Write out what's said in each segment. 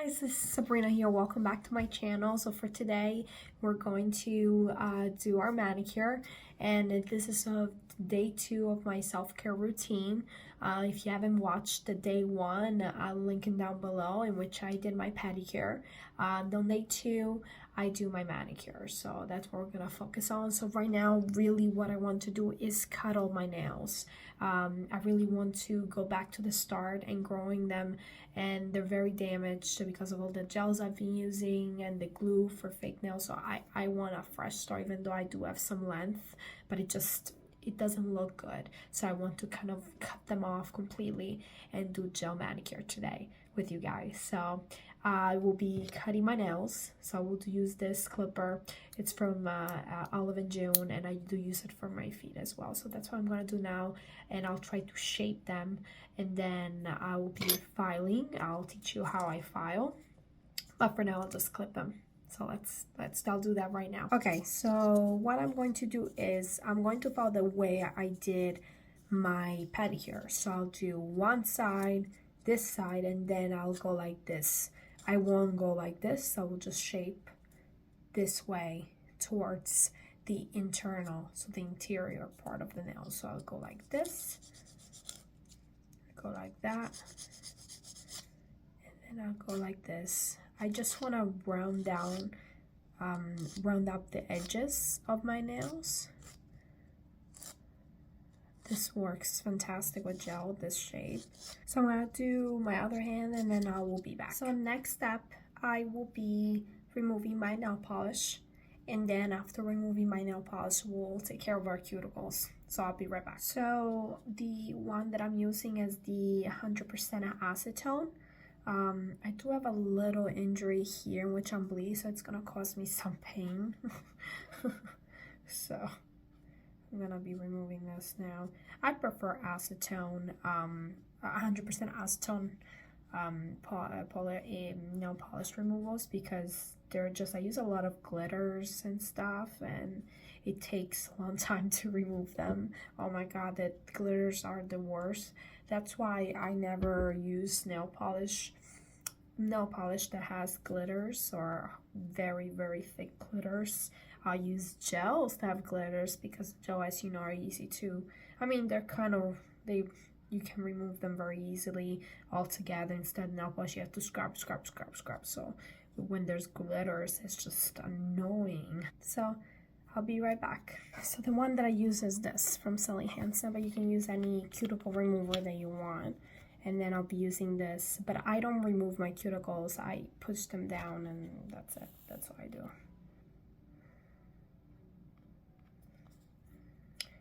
Guys, this is Sabrina here. Welcome back to my channel. So for today we're going to do our manicure, and this is day 2 of my self-care routine. If you haven't watched the day 1, I'll link it down below, in which I did my pedicure. On day 2 I do my manicure, so that's what we're gonna focus on. So right now, really what I want to do is cut all my nails. I really want to go back to the start and growing them, and they're very damaged because of all the gels I've been using and the glue for fake nails. So I want a fresh start, even though I do have some length, but it doesn't look good. So I want to kind of cut them off completely and do gel manicure today with you guys. So I will be cutting my nails. So I will use this clipper. It's from Olive & June, and I do use it for my feet as well. So that's what I'm gonna do now, and I'll try to shape them, and then I will be filing. I'll teach you how I file, but for now I'll just clip them. So I'll do that right now. Okay, so what I'm going to do is I'm going to follow the way I did my pedicure. So I'll do one side, this side, and then I'll go like this. I won't go like this. I will just shape this way towards the internal, so the interior part of the nail. So I'll go like this, go like that, and then I'll go like this. I just want to round up the edges of my nails. This works fantastic with gel, this shape. So I'm gonna do my other hand, and then I will be back. So next step, I will be removing my nail polish, and then after removing my nail polish, we'll take care of our cuticles. So I'll be right back. So the one that I'm using is the 100% acetone. I do have a little injury here in which I'm bleeding, so it's gonna cause me some pain. So I'm gonna be removing this now. I prefer acetone, 100% acetone nail polish removals, because they're just, I use a lot of glitters and stuff, and it takes a long time to remove them. Oh my god, the glitters are the worst. That's why I never use nail polish that has glitters or very thick glitters. I'll use gels that have glitters, because gel, as you know, are easy to, I mean, they're kind of, you can remove them very easily altogether. Instead of nail polish, you have to scrub. So when there's glitters, it's just annoying. So I'll be right back. So the one that I use is this from Sally Hansen, but you can use any cuticle remover that you want. And then I'll be using this, but I don't remove my cuticles. I push them down, and that's it. That's what I do.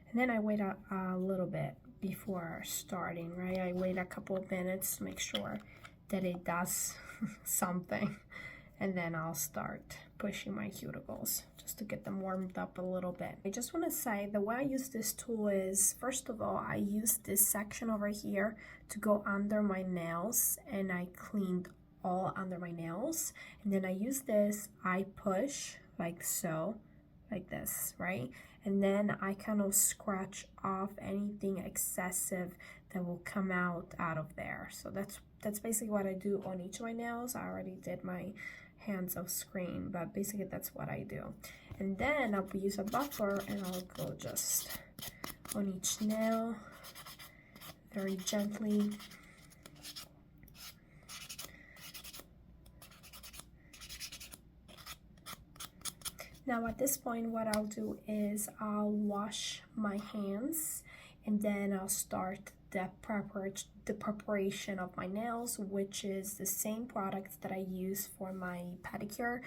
And then I wait a little bit before starting, right? I wait a couple of minutes to make sure that it does something. And then I'll start pushing my cuticles just to get them warmed up a little bit. I just want to say, the way I use this tool is, first of all, I use this section over here to go under my nails, and I cleaned all under my nails. And then I use this, I push like so, like this, right? And then I kind of scratch off anything excessive that will come out of there. So that's basically what I do on each of my nails. I already did my hands off screen, but basically that's what I do. And then I'll use a buffer, and I'll go just on each nail very gently. Now at this point, what I'll do is I'll wash my hands, and then I'll start the preparation of my nails, which is the same product that I use for my pedicure.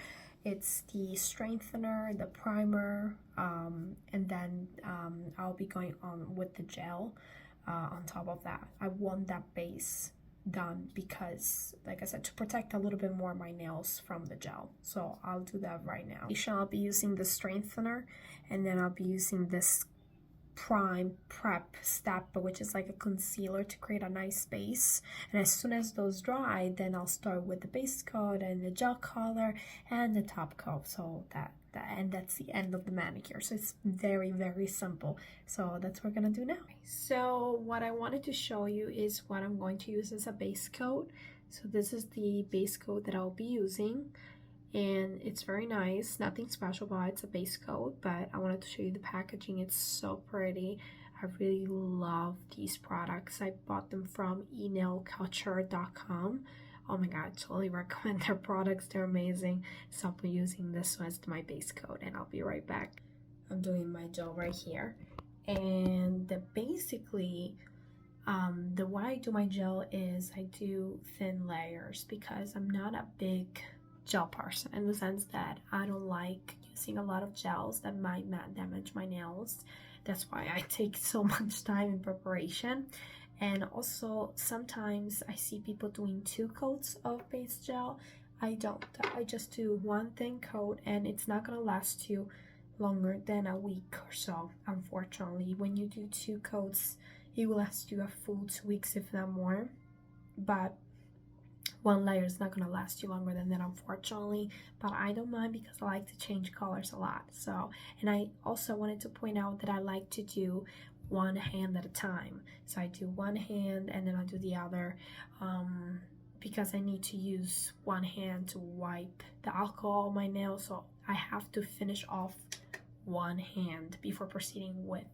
It's the strengthener, the primer, and then I'll be going on with the gel on top of that. I want that base done because, like I said, to protect a little bit more my nails from the gel. So I'll do that right now. I'll be using the strengthener, and then I'll be using this prep step, which is like a concealer to create a nice base. And as soon as those dry, then I'll start with the base coat and the gel color and the top coat. So that's the end of the manicure. So it's very simple. So that's what we're gonna do now. So what I wanted to show you is what I'm going to use as a base coat. So this is the base coat that I'll be using, and it's very nice. Nothing special about it. It's a base coat, but I wanted to show you the packaging. It's so pretty. I really love these products. I bought them from enailculture.com. Oh my god, totally recommend their products. They're amazing. So I'll be using this one as my base coat, and I'll be right back. I'm doing my gel right here, and basically the way I do my gel is I do thin layers because I'm not a big gel person, in the sense that I don't like using a lot of gels that might damage my nails. That's why I take so much time in preparation. And also sometimes I see people doing 2 coats of base gel. I don't. I just do 1 thin coat, and it's not gonna last you longer than a week or so. Unfortunately, when you do 2 coats, it will last you a full 2 weeks, if not more. But 1 layer is not gonna last you longer than that, unfortunately. But I don't mind because I like to change colors a lot. So, and I also wanted to point out that I like to do 1 hand at a time. So I do 1 hand and then I do the other, because I need to use 1 hand to wipe the alcohol on my nails. So I have to finish off 1 hand before proceeding with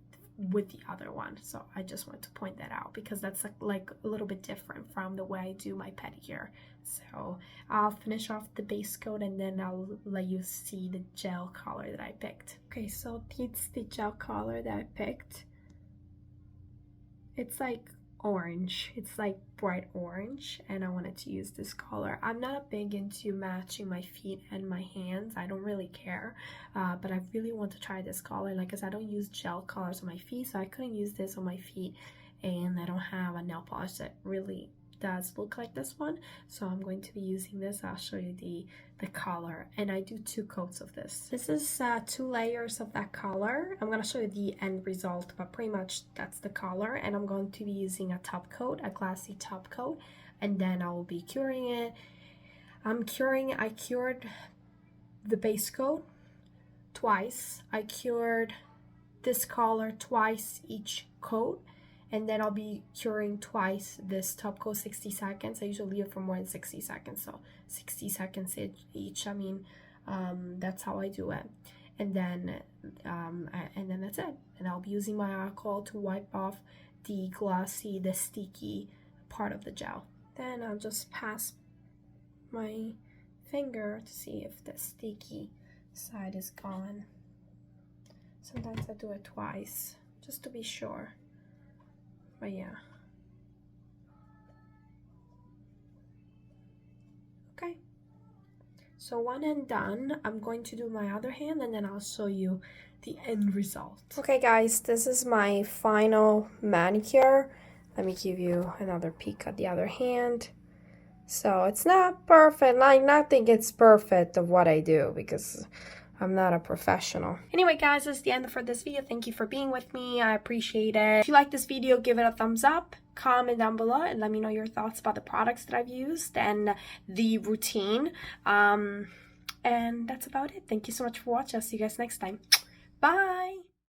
the other one. So I just want to point that out because that's like a little bit different from the way I do my pedicure. So I'll finish off the base coat and then I'll let you see the gel color that I picked. Okay, so it's the gel color that I picked. It's like orange. It's like bright orange, and I wanted to use this color. I'm not big into matching my feet and my hands. I don't really care, but I really want to try this color. Like I said, I don't use gel colors on my feet, so I couldn't use this on my feet, and I don't have a nail polish that really does look like this one, so I'm going to be using this. I'll show you the color, and I do 2 coats of this. This is 2 layers of that color. I'm gonna show you the end result, but pretty much that's the color, and I'm going to be using a top coat, a glassy top coat, and then I will be curing it. I cured the base coat twice. I cured this color twice each coat, and then I'll be curing twice this top coat, 60 seconds. I usually leave it for more than 60 seconds, so 60 seconds each. I mean, that's how I do it. And then that's it. And I'll be using my alcohol to wipe off the glossy, the sticky part of the gel. Then I'll just pass my finger to see if the sticky side is gone. Sometimes I do it twice, just to be sure. But yeah. Okay. So 1 hand done. I'm going to do my other hand and then I'll show you the end result. Okay guys, this is my final manicure. Let me give you another peek at the other hand. So it's not perfect. Like, nothing gets perfect of what I do because I'm not a professional. Anyway guys, that's the end for this video. Thank you for being with me. I appreciate it. If you like this video, give it a thumbs up, comment down below, and let me know your thoughts about the products that I've used and the routine. And that's about it. Thank you so much for watching. I'll see you guys next time. Bye!